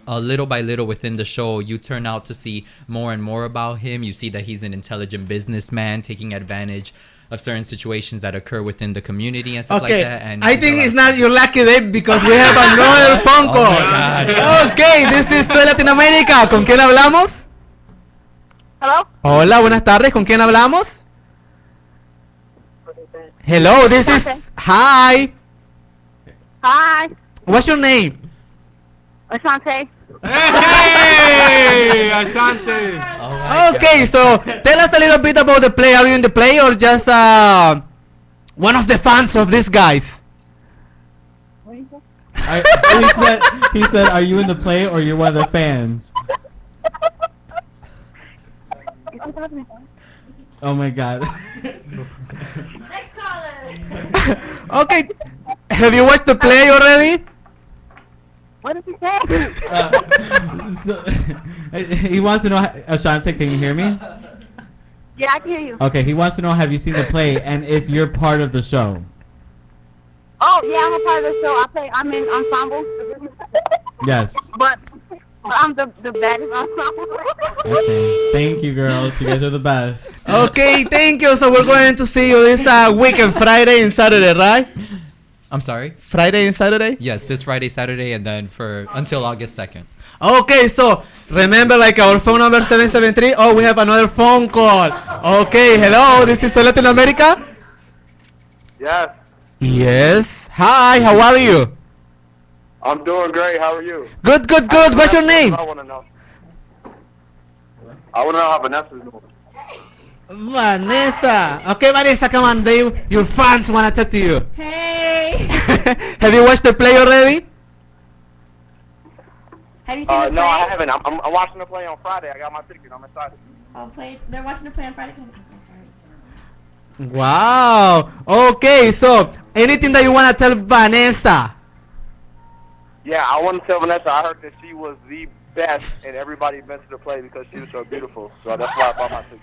S9: little by little within the show, you turn out to see more and more about him. You see that he's an intelligent businessman taking advantage of certain situations that occur within the community and stuff like that. And
S2: I think it's not your lucky day because we have another phone call.
S9: Oh my God.
S2: Okay, this is Soy Latinoamérica. ¿Con quién hablamos?
S10: Hello?
S2: Hola, buenas tardes. ¿Con quién hablamos? Hello, this is... Hi.
S10: Hi,
S2: What's your name?
S10: Asante.
S11: Hey, Asante.
S2: Okay, so tell us a little bit about the play. Are you in the play or just one of the fans of these guys?
S4: He said, are you in the play or you're one of the fans? Oh my God.
S3: Next caller.
S2: Okay, have you watched the play already?
S10: What did you say?
S4: He wants to know, Ashante, can you hear me?
S10: Yeah, I can hear you.
S4: Okay, he wants to know, have you seen the play and if you're part of the show?
S10: Oh, yeah, I'm a part of the show. I'm in ensemble.
S4: Yes.
S10: But I'm the baddest ensemble.
S4: Okay. Thank you, girls. You guys are the best.
S2: Okay, thank you. So we're going to see you this weekend, Friday and Saturday, right?
S9: I'm sorry?
S2: Friday and Saturday?
S9: Yes, this Friday, Saturday, and then until August 2nd.
S2: Okay, so remember like our phone number 773. Oh, we have another phone call. Okay, hello, this is Soy Latinoamérica.
S12: Yes,
S2: Yes. Hi, how are you?
S12: I'm doing great. How are you?
S2: Good, good, good. What's your name?
S12: I want to know. I want to know how Vanessa's doing.
S2: Vanessa. Okay, Vanessa, come on. Your fans want to talk to you.
S3: Hey.
S2: Have you watched the play already?
S3: Have you seen the play?
S12: No, I haven't. I'm watching the play on Friday. I got my ticket. I'm excited.
S3: They're watching the play on Friday.
S2: Wow. Okay, so anything that you want to tell Vanessa?
S12: Yeah, I want to tell Vanessa I heard that she was the best and everybody been to the play because she was so beautiful. So that's why I bought my ticket.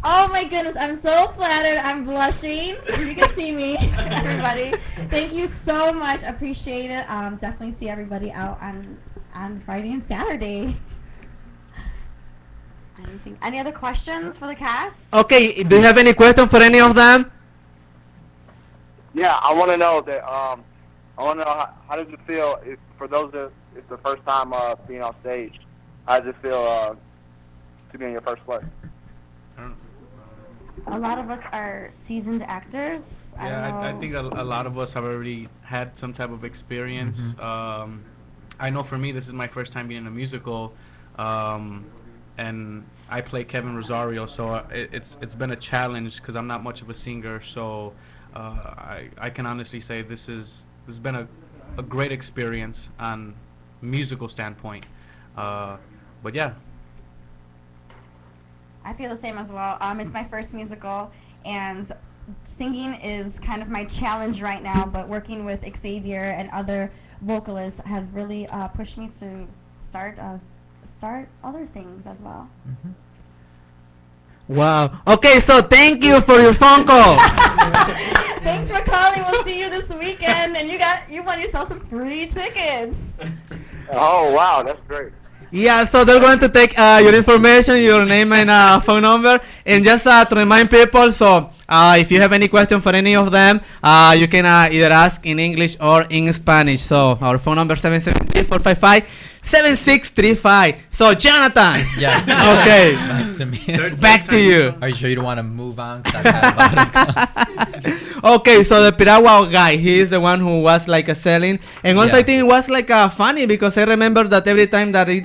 S3: Oh my goodness, I'm so flattered. I'm blushing. You can see me, everybody. Thank you so much. Appreciate it. Definitely see everybody out on Friday and Saturday. Any other questions for the cast?
S2: Okay, do you have any question for any of them?
S12: Yeah, I want to know that. I want to know how does it feel if for those that it's the first time being on stage. How does it feel to be in your first play?
S3: A lot of us are seasoned actors.
S11: I think a lot of us have already had some type of experience.
S9: Mm-hmm.
S11: I know for me, this is my first time being in a musical, and I play Kevin Rosario, so it's been a challenge because I'm not much of a singer. So I can honestly say this has been a great experience on musical standpoint. But yeah.
S3: I feel the same as well. It's my first musical, and singing is kind of my challenge right now, but working with Xavier and other vocalists have really pushed me to start other things as well.
S2: Wow. Okay, so thank you for your phone call.
S3: Thanks for calling. We'll see you this weekend, and you won yourself some free tickets.
S12: Oh, wow, that's great.
S2: Yeah, so they're going to take your information, your name and phone number, and just to remind people, so if you have any question for any of them, you can either ask in English or in Spanish. So our phone number 773-455-7635. So Jonathan.
S9: Yes.
S2: Okay.
S9: Back to me.
S2: Back to you.
S9: Are you sure you don't want to move on? 'Cause I've had a lot of
S2: Okay, so the Piragua guy, he is the one who was like selling, and also I think it was like funny because I remember that every time that he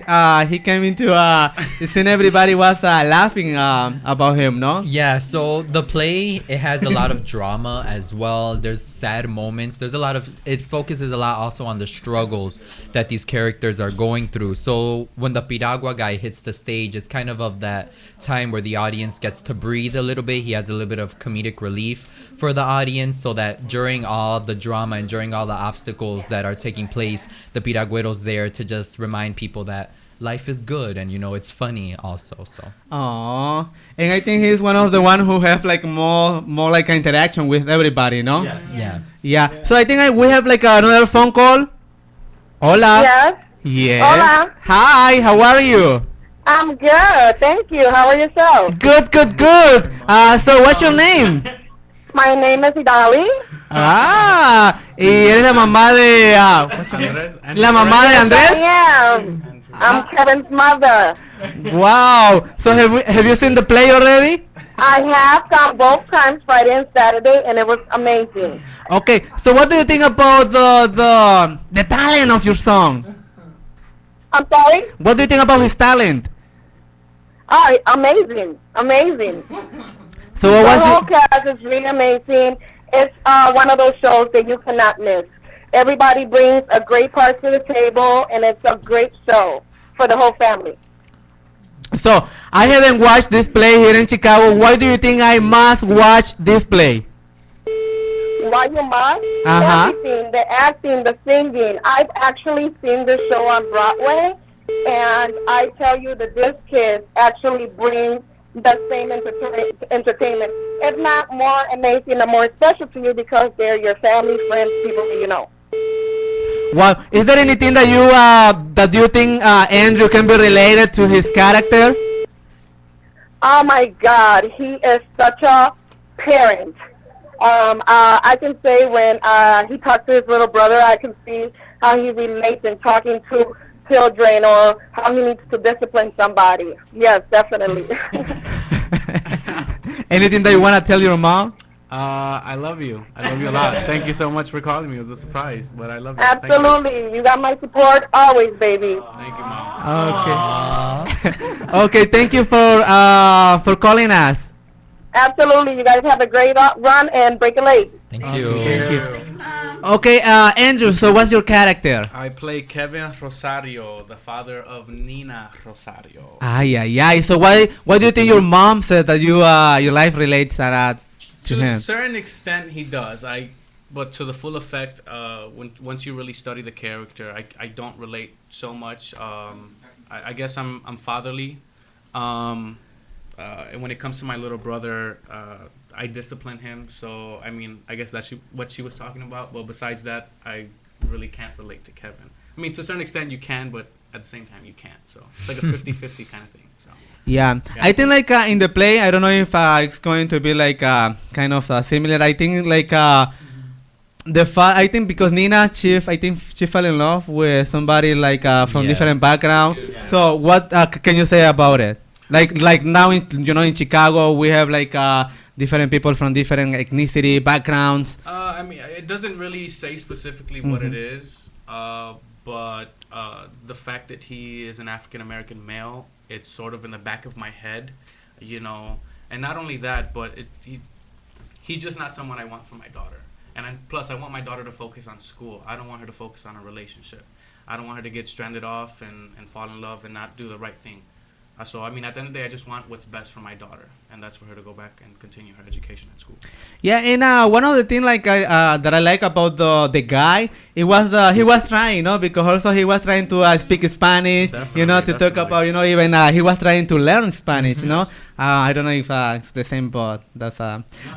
S2: came into the scene, everybody was laughing about him, no?
S9: Yeah, so the play, it has a lot of drama as well. There's sad moments. There's a lot of, it focuses a lot also on the struggles that these characters are going through. So when the Piragua guy hits the stage, it's kind of that time where the audience gets to breathe a little bit. He adds a little bit of comedic relief for the audience, so that during all the drama and during all the obstacles that are taking place, the Piragüero's there to just remind people that life is good and it's funny also. So
S2: Aww. And I think he's one of the one who have like more like interaction with everybody, no?
S4: Yes.
S2: Yeah. So I think we have like another phone call. Hola.
S10: Yes.
S2: Yes.
S10: Hola.
S2: Hi, how are you?
S10: I'm good. Thank you. How are yourself?
S2: Good. So what's your name?
S10: My name is Idali.
S2: Y eres la mamá de la mamá de Andrés.
S10: I am. I'm Kevin's mother.
S2: Wow. So have you seen the play already?
S10: I have gone both times, Friday and Saturday, and it was amazing.
S2: Okay. So what do you think about the talent of your song?
S10: I'm sorry?
S2: What do you think about his talent?
S10: Oh, amazing.
S2: So what
S10: The
S2: was
S10: whole cast is really amazing. It's one of those shows that you cannot miss. Everybody brings a great part to the table, and it's a great show for the whole family.
S2: So I haven't watched this play here in Chicago. Why do you think I must watch this play?
S10: Why you must? Everything, the acting, the singing. I've actually seen this show on Broadway, and I tell you that this kid actually brings the same entertainment. If not more amazing and more special to you because they're your family, friends, people that you know.
S2: Wow. Is there anything that you think Andrew can be related to his character?
S10: Oh my God, he is such a parent. I can say when he talks to his little brother, I can see how he relates in talking to children or how he needs to discipline somebody. Yes, definitely.
S2: Anything that you want to tell your mom?
S11: I love you. I love you a lot. Thank you so much for calling me. It was a surprise, but I love you.
S10: Absolutely. You got my support always, baby.
S11: Thank you, Mom.
S2: Okay. Okay, thank you for calling us.
S10: Absolutely. You guys have a great run and break a leg.
S9: Thank you.
S2: Okay, Andrew, so what's your character?
S11: I play Kevin Rosario, the father of Nina Rosario.
S2: Ay. So why do you think your mom said that your life relates to
S11: To
S2: him?
S11: a certain extent, he does. But to the full effect, once you really study the character, I don't relate so much. I guess I'm fatherly. And when it comes to my little brother, I discipline him. So, I mean, I guess that's what she was talking about. But besides that, I really can't relate to Kevin. I mean, to a certain extent you can, but at the same time you can't. So it's like a 50-50 kind of thing. So.
S2: Yeah, I think like in the play, I don't know if it's going to be like kind of similar. I think like I think because Nina, she fell in love with somebody like from different background. Yes. So what can you say about it? Like now in Chicago we have like different people from different ethnicity backgrounds.
S11: I mean, it doesn't really say specifically what it is, but the fact that he is an African American male, it's sort of in the back of my head, and not only that, but he's just not someone I want for my daughter. And plus, I want my daughter to focus on school. I don't want her to focus on a relationship. I don't want her to get stranded off and fall in love and not do the right thing. So, I mean, at the end of the day, I just want what's best for my daughter, and that's for her to go back and continue her education at school.
S2: Yeah, and one of the things like that I like about the guy, it was he was trying, because also he was trying to speak Spanish, to talk about, even he was trying to learn Spanish, I don't know if it's the same, but that's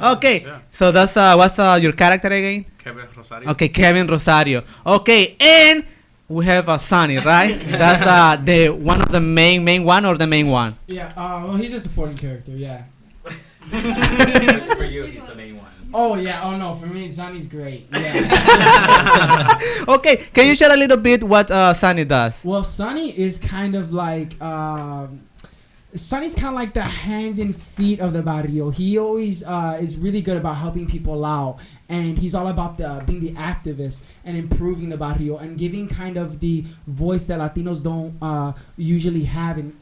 S2: okay. Yeah. So that's what's your character again?
S11: Kevin Rosario.
S2: Okay, Kevin Rosario. Okay, and we have Sonny, right? That's the one of the main one or the main one?
S13: Yeah. Well, he's a supporting character. Yeah.
S4: For you, he's the main one.
S13: Oh yeah. Oh no, for me, Sonny's great. Yeah.
S2: Okay, can you share a little bit what Sonny does?
S13: Well, Sonny is kind of like. Sonny's kind of like the hands and feet of the barrio. He always is really good about helping people out, and he's all about being the activist and improving the barrio and giving kind of the voice that Latinos don't usually have, and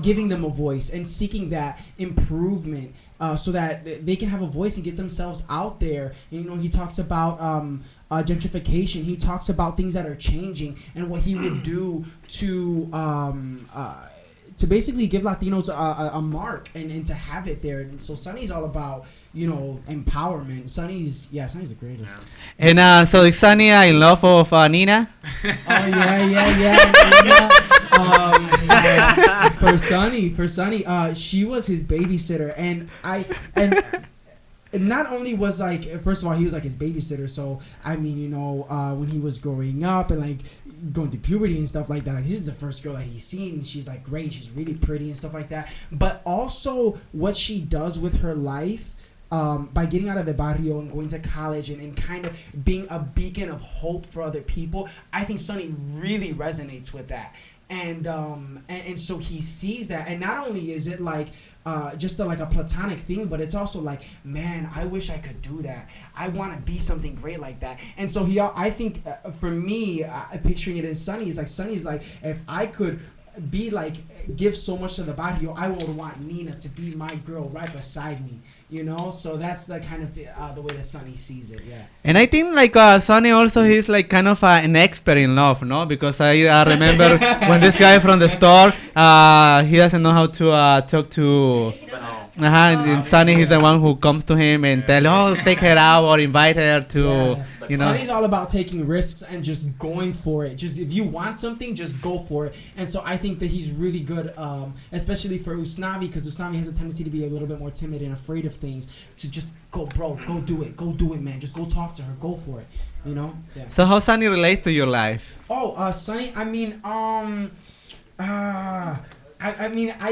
S13: giving them a voice and seeking that improvement so that they can have a voice and get themselves out there. And, he talks about gentrification. He talks about things that are changing and what he would do to basically give Latinos a mark and to have it there. And so Sonny's all about, empowerment. Sonny's the greatest.
S2: Yeah. And so is Sonny in love of Nina?
S13: Oh, yeah. For Sonny, she was his babysitter. And not only was first of all, he was his babysitter. So, I mean, when he was growing up and going through puberty and stuff like that, this is the first girl that he's seen. She's great. She's really pretty and stuff like that. But also what she does with her life by getting out of the barrio and going to college and kind of being a beacon of hope for other people, I think Sonny really resonates with that. And so he sees that, and not only is it just a platonic thing, but it's also man, I wish I could do that. I want to be something great like that. And so I think for me, picturing it in Sonny is Sonny's if I could be give so much to the barrio, I would want Nina to be my girl right beside me. So that's the kind of the way that Sonny sees it. Yeah.
S2: And I think Sonny also he's kind of an expert in love, no? Because I remember when this guy from the store he doesn't know how to talk to. And Sonny he's the one who comes to him and take her out or invite her to.
S13: Sonny's all about taking risks and just going for it. Just if you want something, just go for it. And so I think that he's really good, especially for Usnavi, because Usnavi has a tendency to be a little bit more timid and afraid of things. To just go, bro, go do it, man. Just go talk to her, go for it. Yeah.
S2: So how Sonny relates to your life?
S13: Oh, Sonny. I mean, I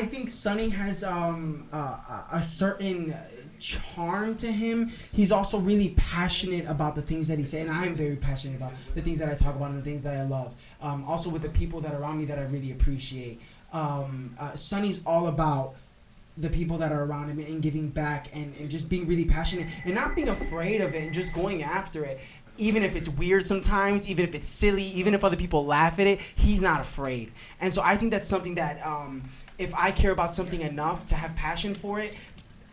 S13: think Sonny has a certain charm to him. He's also really passionate about the things that he says, and I am very passionate about the things that I talk about and the things that I love. Also with the people that are around me that I really appreciate. Sonny's all about the people that are around him and giving back and just being really passionate and not being afraid of it and just going after it. Even if it's weird sometimes, even if it's silly, even if other people laugh at it, he's not afraid. And so I think that's something that if I care about something enough to have passion for it,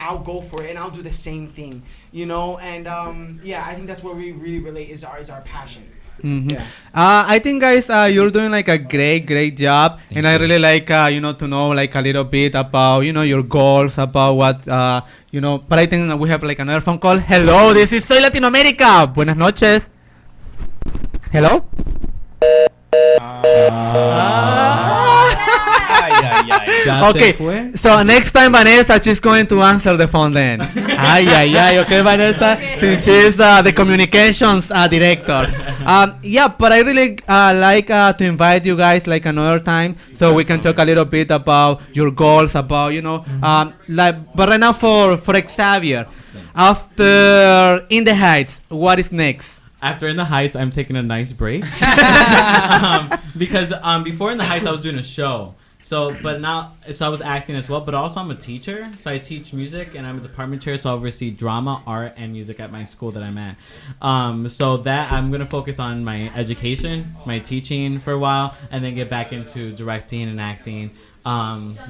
S13: I'll go for it and I'll do the same thing, And I think that's where we really relate is our passion.
S2: Mm-hmm. Yeah. I think guys, you're doing a great job. Thank and you. I really like to know a little bit about your goals, about what but I think we have another phone call. Hello, this is Soy Latinoamerica. Buenas noches. Hello. Okay, so next time Vanessa, she's going to answer the phone then. Okay, Vanessa, since she's the communications director. But I really like to invite you guys another time so we can talk a little bit about your goals, about but right now for Xavier, after In the Heights, what is next?
S4: After In the Heights, I'm taking a nice break because before In the Heights, I was doing a show. So, but now, so I was acting as well, but also I'm a teacher. So I teach music, and I'm a department chair, so I oversee drama, art, and music at my school that I'm at. So that I'm gonna focus on my education, my teaching for a while, and then get back into directing and acting.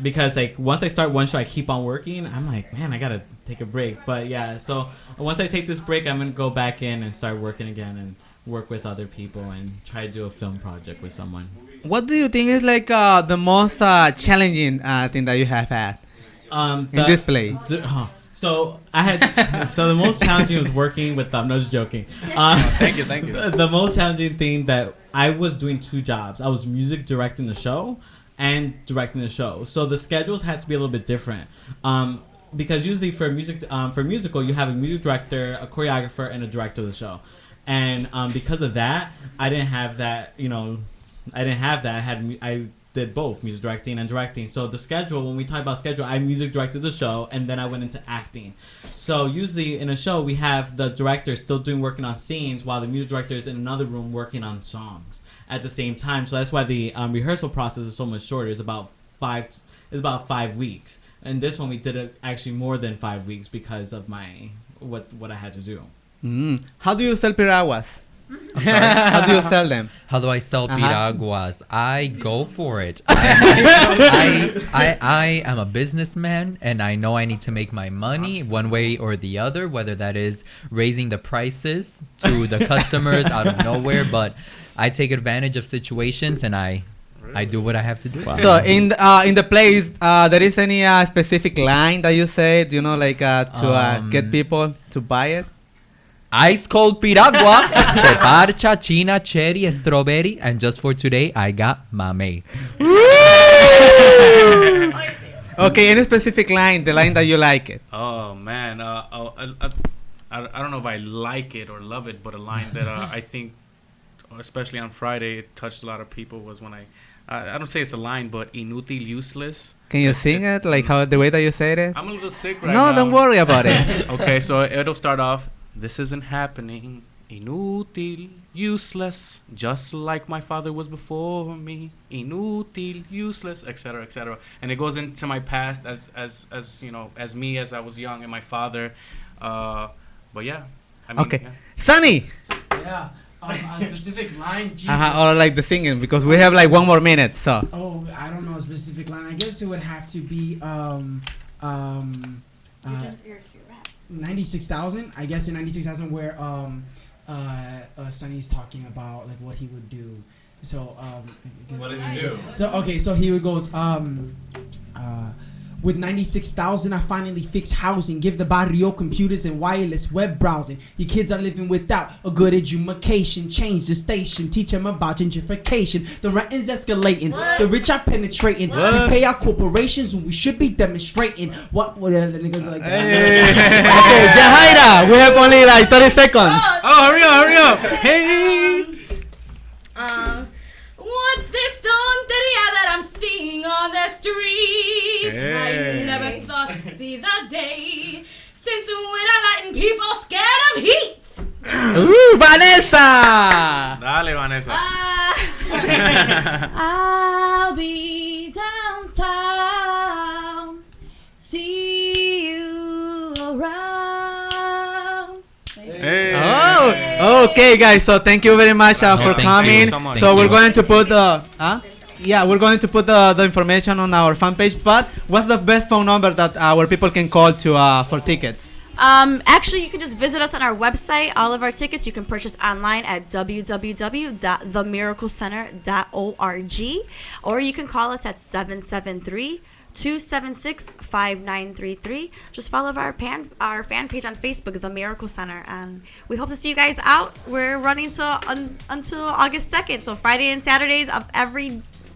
S4: Because like once I start one show, I keep on working. I'm like, man, I gotta take a break. But yeah, so once I take this break, I'm gonna go back in and start working again and work with other people and try to do a film project with someone.
S2: What do you think is like the most challenging thing that you have had in this play?
S4: So I had so the most challenging was working with them. No, just joking.
S11: Thank you.
S4: The most challenging thing that I was doing 2 jobs. I was music directing the show and directing the show. So the schedules had to be a little bit different. Because usually for musical, you have a music director, a choreographer, and a director of the show. And because of that, I didn't have that. I did both music directing and directing. So the schedule, when we talk about schedule, I music directed the show, and then I went into acting. So usually in a show, we have the director still working on scenes while the music director is in another room working on songs at the same time. So that's why the rehearsal process is so much shorter. It's about 5 weeks. And this one we did it actually more than 5 weeks because of my what I had to do.
S2: How do you sell piraguas? I'm sorry. How do you sell them?
S9: How do I sell piraguas? I go for it. I am a businessman, and I know I need to make my money one way or the other, whether that is raising the prices to the customers out of nowhere. But I take advantage of situations, and I do what I have to do.
S2: Wow. So in the plays, there is any specific line that you say, to get people to buy it?
S9: Ice cold piragua, de parcha, china, cherry, strawberry, and just for today, I got mame.
S2: Okay, any specific line, the line that you like it?
S11: Oh man, I don't know if I like it or love it, but a line that I think, especially on Friday, it touched a lot of people was when I don't say it's a line, but inútil, useless.
S2: Can you sing it like how the way that you said it?
S11: I'm a little sick right now.
S2: No, don't worry about it.
S11: Okay, so it'll start off. This isn't happening. Inútil, useless, just like my father was before me. Inútil, useless, etc., etc. And it goes into my past as you know, as me as I was young and my father. But yeah. I mean,
S2: okay.
S11: Yeah.
S2: Sunny.
S13: Yeah. A specific line. Jesus.
S2: Or like the singing, because we have like 1 more minute. So.
S13: Oh, I don't know a specific line. I guess it would have to be 96,000. I guess in 96,000 where Sonny's talking about like what he would do. So
S4: what did he do?
S13: So he would goes with 96,000 I finally fix housing, give the barrio computers and wireless web browsing. Your kids are living without a good education, change the station, teach them about gentrification. The rent is escalating, the rich are penetrating. We pay our corporations when we should be demonstrating. What the niggas like that?
S2: Okay, Jahaira, we have only like 30 seconds.
S11: Oh, hurry up. Hey.
S8: What's this tonteria that I'm seeing on the street?
S11: Hey.
S8: I never thought to see the day since winter lighting people scared of heat.
S2: Ooh, Vanessa!
S11: Dale, Vanessa.
S3: I'll be downtown. See you around.
S11: Hey.
S2: Oh, okay, guys. So thank you very much for
S11: thank
S2: coming.
S11: you so much.
S2: So we're going to put the we're going to put the information on our fan page. But what's the best phone number that our people can call to for tickets?
S3: Actually, you can just visit us on our website. All of our tickets you can purchase online at www.themiraclecenter.org, or you can call us at 773-276-5933. Just follow our fan page on Facebook, The Miracle Center, and we hope to see you guys out. We're running until August 2nd, so Friday and Saturdays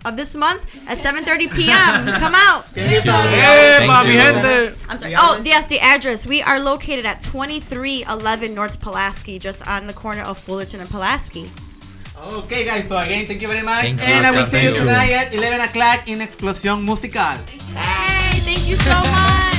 S3: of this month at 7:30 p.m. Come out. I'm sorry. Oh, yes, the address. We are located at 2311 North Pulaski, just on the corner of Fullerton and Pulaski.
S2: Okay, guys. So again, thank you very much,
S9: Thank you.
S2: and I will see you
S9: Thank you.
S2: tonight at 11 o'clock in Explosión Musical.
S3: Hey, thank you so much.